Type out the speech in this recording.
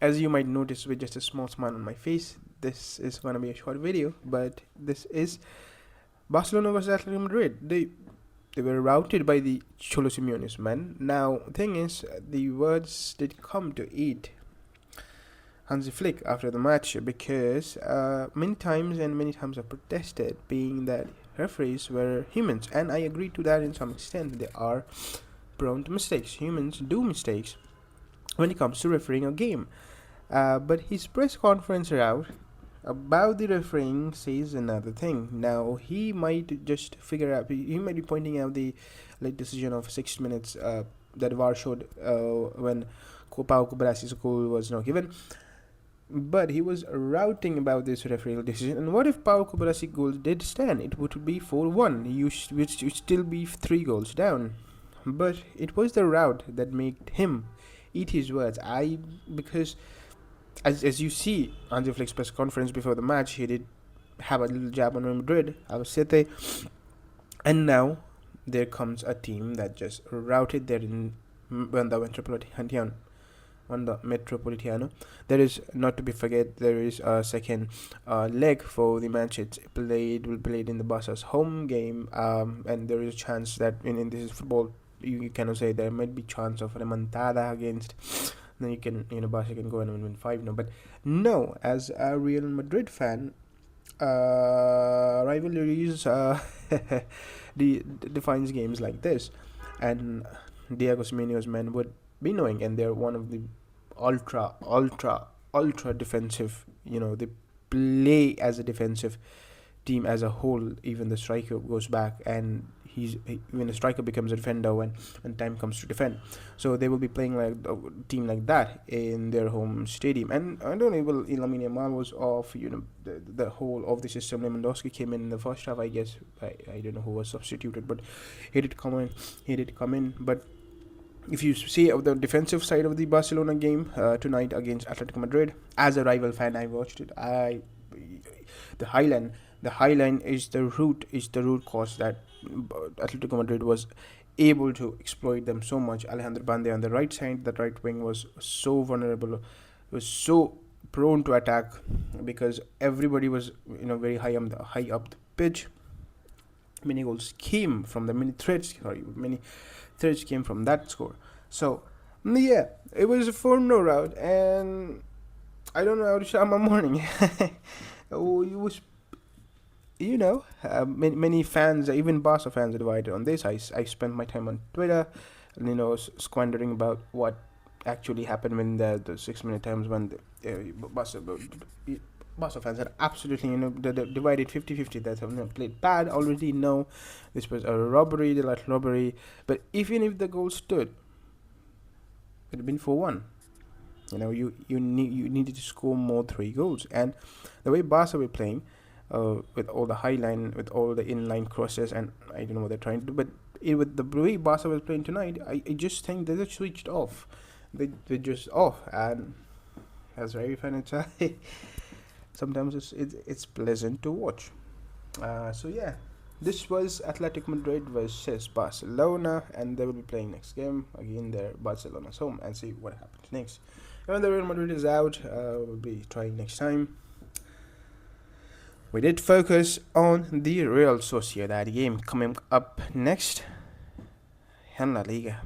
as you might notice with just a small smile on my face, this is gonna be a short video, but this is Barcelona versus Atletico Madrid. They were routed by the Cholo Simeone's men. Now, thing is, the words did come to eat Hansi Flick after the match because many times I've protested, being that referees were humans, and I agree to that in some extent. They are prone to mistakes. Humans do mistakes when it comes to refereeing a game. But his press conference route about the refereeing says another thing. Now he might just figure out. He might be pointing out the late decision of 6 minutes that VAR showed when Pau Kubarasi's goal was not given. But he was routing about this refereeing decision. And what if Pau Kubarasi's goal did stand? It would be 4-1. You would still be 3 goals down. But it was the route that made him eat his words. Because as you see on the Flick's press conference before the match, he did have a little jab on Real Madrid, Albacete, and now there comes a team that just routed their Wanda Metropolitiano. There is, not to be forget, there is a second leg for the match. Will be played in the Barca's home game, and there is a chance that in this is football. You cannot say there might be chance of remontada against. Then Barca can go and win 5-0. But no, as a Real Madrid fan, rivalries defines games like this, and Diego Simeone's men would be knowing, and they're one of the ultra defensive. They play as a defensive team as a whole. Even the striker goes back, and when the striker becomes a defender when time comes to defend. So they will be playing like a team like that in their home stadium. And I don't know, Lamine Yamal was off. The whole of the system. Lewandowski came in the first half, I guess. I don't know who was substituted, but he did come in. But if you see the defensive side of the Barcelona game tonight against Atletico Madrid, as a rival fan, I watched it. The highline is the root cause that Atletico Madrid was able to exploit them so much. Alejandro Bande on the right side, the right wing, was so vulnerable, was so prone to attack because everybody was very high up the pitch. Many threads came from that score. So yeah, it was a 4-0 route, and I don't know how to start my morning. It was, many fans, even Barca fans, are divided on this. I spent my time on Twitter, and squandering about what actually happened when the 6-minute times when the Barca fans are absolutely, divided 50-50. That have played bad already. No, this was a robbery, the last robbery. But even if the goal stood, it would have been 4-1. You needed to score more 3 goals. And the way Barca were playing, with all the high line, with all the inline crosses, and I don't know what they're trying to do, but with the way Barca was playing tonight, I just think they just switched off. They're just off, and as a fan, sometimes it's pleasant to watch. So yeah, this was Atletico Madrid versus Barcelona, and they will be playing next game again. Their Barcelona's home, and see what happens next. When the Real Madrid is out, we'll be trying next time. We did focus on the Real Sociedad game coming up next in La Liga.